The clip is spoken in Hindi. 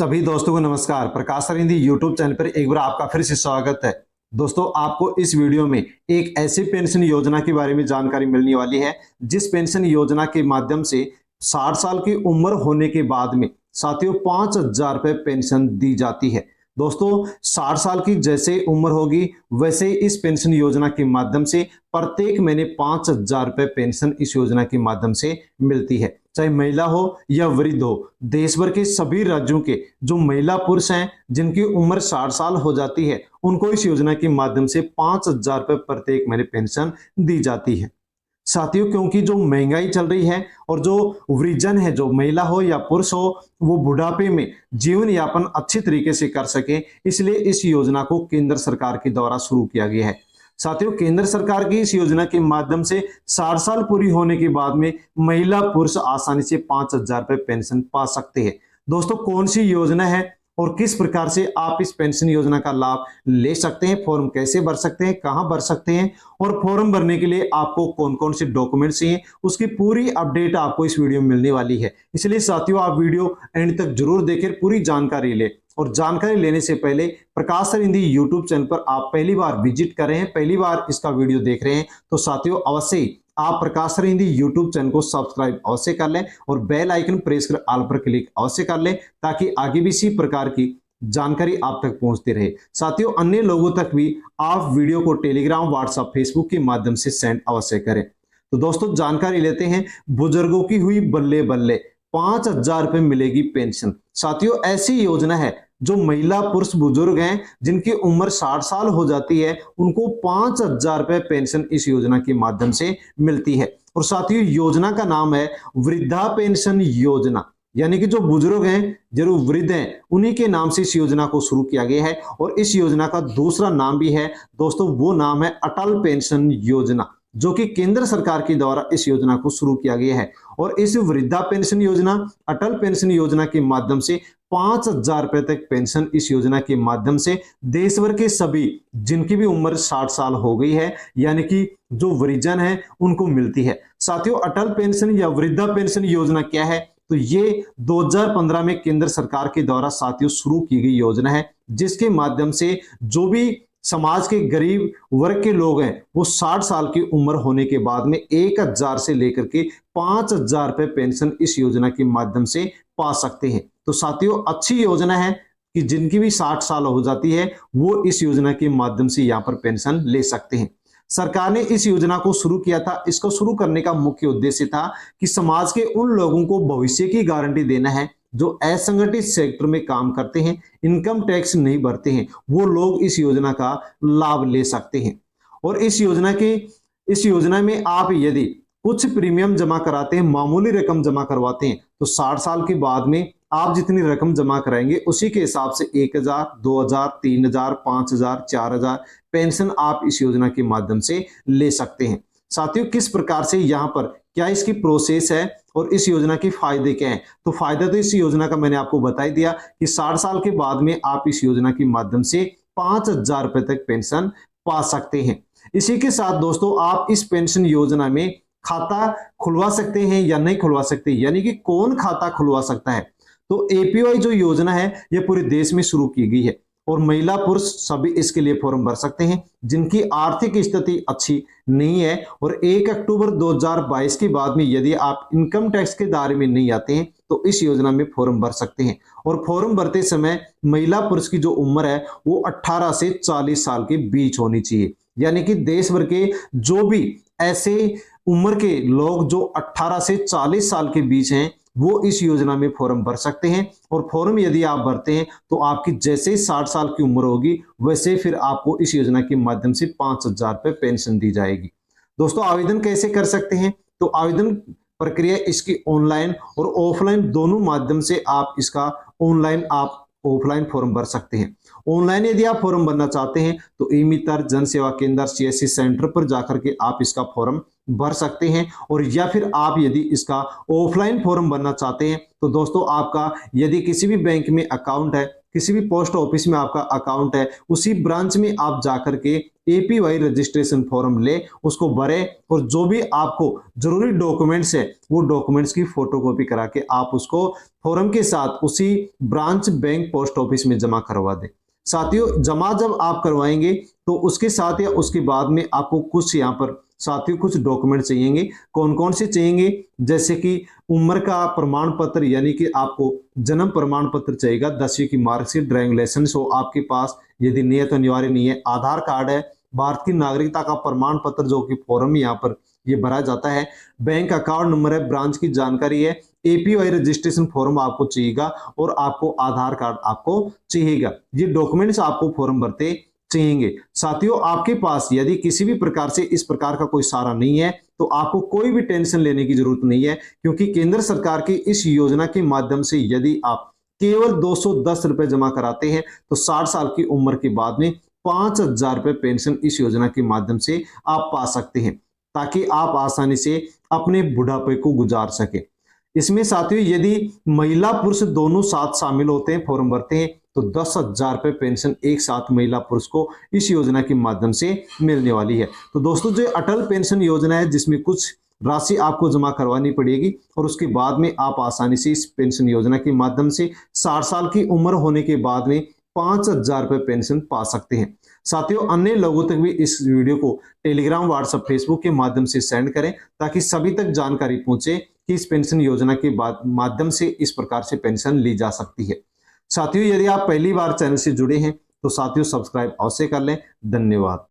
सभी दोस्तों को नमस्कार। प्रकाश सर हिंदी यूट्यूब चैनल पर एक बार आपका फिर से स्वागत है। दोस्तों, आपको इस वीडियो में एक ऐसी पेंशन योजना के बारे में जानकारी मिलने वाली है जिस पेंशन योजना के माध्यम से 60 साल की उम्र होने के बाद में साथियों 5,000 रुपये पेंशन दी जाती है। दोस्तों, 60 साल की जैसे उम्र होगी वैसे ही इस पेंशन योजना के माध्यम से प्रत्येक महीने 5,000 रुपये पेंशन इस योजना के माध्यम से मिलती है। चाहे महिला हो या वृद्ध हो, देश भर के सभी राज्यों के जो महिला पुरुष हैं जिनकी उम्र 60 साल हो जाती है उनको इस योजना के माध्यम से 5,000 रुपये प्रत्येक महीने पेंशन दी जाती है। साथियों, क्योंकि जो महंगाई चल रही है और जो वृद्धजन है, जो महिला हो या पुरुष हो, वो बुढ़ापे में जीवन यापन अच्छी तरीके से कर सके, इसलिए इस योजना को केंद्र सरकार के द्वारा शुरू किया गया है। साथियों, केंद्र सरकार की इस योजना के माध्यम से 60 साल पूरी होने के बाद में महिला पुरुष आसानी से 5,000 रुपये पेंशन पा सकते हैं। दोस्तों, कौन सी योजना है और किस प्रकार से आप इस पेंशन योजना का लाभ ले सकते हैं, फॉर्म कैसे भर सकते हैं, कहां भर सकते हैं और फॉर्म भरने के लिए आपको कौन कौन से डॉक्यूमेंट्स चाहिए, उसकी पूरी अपडेट आपको इस वीडियो में मिलने वाली है। इसलिए साथियों, आप वीडियो एंड तक जरूर देखें, पूरी जानकारी ले। और जानकारी लेने से पहले प्रकाश सर हिंदी यूट्यूब चैनल पर आप पहली बार विजिट कर रहे हैं, पहली बार इसका वीडियो देख रहे हैं, तो साथियों अवश्य ही आप प्रकाश सर हिंदी यूट्यूब चैनल को सब्सक्राइब अवश्य कर लें और बेल आइकन प्रेस कर ऑल पर क्लिक अवश्य कर लें ताकि आगे भी इसी प्रकार की जानकारी आप तक पहुंचती रहे। साथियों, अन्य लोगों तक भी आप वीडियो को टेलीग्राम, व्हाट्सएप, फेसबुक के माध्यम से सेंड अवश्य करें। तो दोस्तों, जानकारी लेते हैं। बुजुर्गों की हुई बल्ले बल्ले, 5,000 रुपये मिलेगी पेंशन। साथियों, ऐसी योजना है जो महिला पुरुष बुजुर्ग हैं जिनकी उम्र 60 साल हो जाती है, उनको 5,000 रुपये पेंशन इस योजना के माध्यम से मिलती है। और साथियों, योजना का नाम है वृद्धा पेंशन योजना, यानी कि जो बुजुर्ग हैं, जो वृद्ध हैं, उन्हीं के नाम से इस योजना को शुरू किया गया है। और इस योजना का दूसरा नाम भी है दोस्तों, वो नाम है अटल पेंशन योजना, जो कि केंद्र सरकार के द्वारा इस योजना को शुरू किया गया है। और इस वृद्धा पेंशन योजना, अटल पेंशन योजना के माध्यम से 5,000 रुपए तक पेंशन इस योजना के माध्यम से देश भर के सभी जिनकी भी उम्र 60 साल हो गई है, यानी कि जो वृद्धजन है, उनको मिलती है। साथियों, अटल पेंशन या वृद्धा पेंशन योजना क्या है? तो ये 2015 में केंद्र सरकार के द्वारा साथियों शुरू की गई योजना है, जिसके माध्यम से जो भी समाज के गरीब वर्ग के लोग हैं वो 60 साल की उम्र होने के बाद में 1,000 से लेकर के 5,000 रुपये पेंशन इस योजना के माध्यम से पा सकते हैं। तो साथियों, अच्छी योजना है कि जिनकी भी 60 साल हो जाती है वो इस योजना के माध्यम से यहाँ पर पेंशन ले सकते हैं। सरकार ने इस योजना को शुरू किया था। इसको शुरू करने का मुख्य उद्देश्य था कि समाज के उन लोगों को भविष्य की गारंटी देना है जो असंगठित सेक्टर में काम करते हैं, इनकम टैक्स नहीं भरते हैं, वो लोग इस योजना का लाभ ले सकते हैं। और इस योजना में आप यदि कुछ प्रीमियम जमा कराते हैं, मामूली रकम जमा करवाते हैं, तो 60 साल के बाद में आप जितनी रकम जमा कराएंगे उसी के हिसाब से 1,000, 2,000, 3,000, 5,000, 4,000 पेंशन आप इस योजना के माध्यम से ले सकते हैं। साथियों, किस प्रकार से यहाँ पर क्या इसकी प्रोसेस है और इस योजना के फायदे क्या हैं? तो फायदा तो इस योजना का मैंने आपको बता ही दिया कि 60 साल के बाद में आप इस योजना के माध्यम से 5,000 रुपए तक पेंशन पा सकते हैं। इसी के साथ दोस्तों, आप इस पेंशन योजना में खाता खुलवा सकते हैं या नहीं खुलवा सकते, यानी कि कौन खाता खुलवा सकता है? तो एपीवाई जो योजना है ये पूरे देश में शुरू की गई है और महिला पुरुष सभी इसके लिए फॉर्म भर सकते हैं जिनकी आर्थिक स्थिति अच्छी नहीं है। और 1 अक्टूबर 2022 के बाद में यदि आप इनकम टैक्स के दायरे में नहीं आते हैं तो इस योजना में फॉर्म भर सकते हैं। और फॉर्म भरते समय महिला पुरुष की जो उम्र है वो 18 से 40 साल के बीच होनी चाहिए, यानी कि देश भर के जो भी ऐसे उम्र के लोग जो 18 से 40 साल के बीच हैं वो इस योजना में फॉर्म भर सकते हैं। और फॉर्म यदि आप भरते हैं तो आपकी जैसे ही 60 साल की उम्र होगी वैसे फिर आपको इस योजना के माध्यम से 5,000 रुपये पेंशन दी जाएगी। दोस्तों, आवेदन कैसे कर सकते हैं? तो आवेदन प्रक्रिया इसकी ऑनलाइन और ऑफलाइन दोनों माध्यम से आप इसका ऑफलाइन फॉर्म भर सकते हैं। ऑनलाइन यदि आप फॉर्म भरना चाहते हैं तो ई मित्र, जन सेवा केंद्र, सीएससी सेंटर पर जाकर के आप इसका फॉर्म भर सकते हैं। और या फिर आप यदि इसका ऑफलाइन फॉर्म भरना चाहते हैं तो दोस्तों, आपका यदि किसी भी बैंक में अकाउंट है किसी भी पोस्ट ऑफिस में आपका अकाउंट है, उसी ब्रांच में आप जाकर के एपीवाई रजिस्ट्रेशन फॉर्म ले, उसको भरे और जो भी आपको जरूरी डॉक्यूमेंट्स है वो डॉक्यूमेंट्स की फोटोकॉपी करा के आप उसको फॉर्म के साथ उसी ब्रांच बैंक पोस्ट ऑफिस में जमा करवा दें। साथियों, जमा जब आप करवाएंगे तो उसके साथ या उसके बाद में आपको कुछ यहाँ पर साथियों कुछ डॉक्यूमेंट चाहिएंगे। कौन कौन से चाहिएंगे? जैसे कि उम्र का प्रमाण पत्र, यानी कि आपको जन्म प्रमाण पत्र चाहिएगा, 10वीं की मार्कशीट, ड्राइविंग लाइसेंस हो आपके पास, यदि नहीं है तो अनिवार्य नहीं है। आधार कार्ड है, भारत की नागरिकता का प्रमाण पत्र जो कि फॉर्म यहाँ पर ये भरा जाता है, बैंक अकाउंट नंबर है, ब्रांच की जानकारी है, एपीवाई रजिस्ट्रेशन फॉर्म आपको चाहिएगा और आपको आधार कार्ड आपको चाहिएगा। ये डॉक्यूमेंट्स आपको फॉर्म भरते चाहिए। साथियों, आपके पास यदि किसी भी प्रकार से इस प्रकार का कोई सहारा नहीं है तो आपको कोई भी टेंशन लेने की जरूरत नहीं है, क्योंकि केंद्र सरकार की इस योजना के माध्यम से यदि आप केवल 210 रुपए जमा कराते हैं तो 60 साल की उम्र के बाद में 5,000 रुपए पेंशन इस योजना के माध्यम से आप पा सकते हैं, ताकि आप आसानी से अपने बुढ़ापे को गुजार सके। इसमें साथियों यदि महिला पुरुष दोनों साथ शामिल होते हैं, फॉर्म भरते हैं, तो 10,000 रुपए पेंशन एक साथ महिला पुरुष को इस योजना के माध्यम से मिलने वाली है। तो दोस्तों, जो अटल पेंशन योजना है जिसमें कुछ राशि आपको जमा करवानी पड़ेगी और उसके बाद में आप आसानी से इस पेंशन योजना के माध्यम से 60 साल की उम्र होने के बाद में 5,000 रुपए पेंशन पा सकते हैं। साथियों, अन्य लोगों तक भी इस वीडियो को टेलीग्राम, व्हाट्सएप, फेसबुक के माध्यम से सेंड करें, ताकि सभी तक जानकारी पहुंचे कि इस पेंशन योजना के माध्यम से इस प्रकार से पेंशन ली जा सकती है। साथियों, यदि आप पहली बार चैनल से जुड़े हैं तो साथियों सब्सक्राइब अवश्य कर लें। धन्यवाद।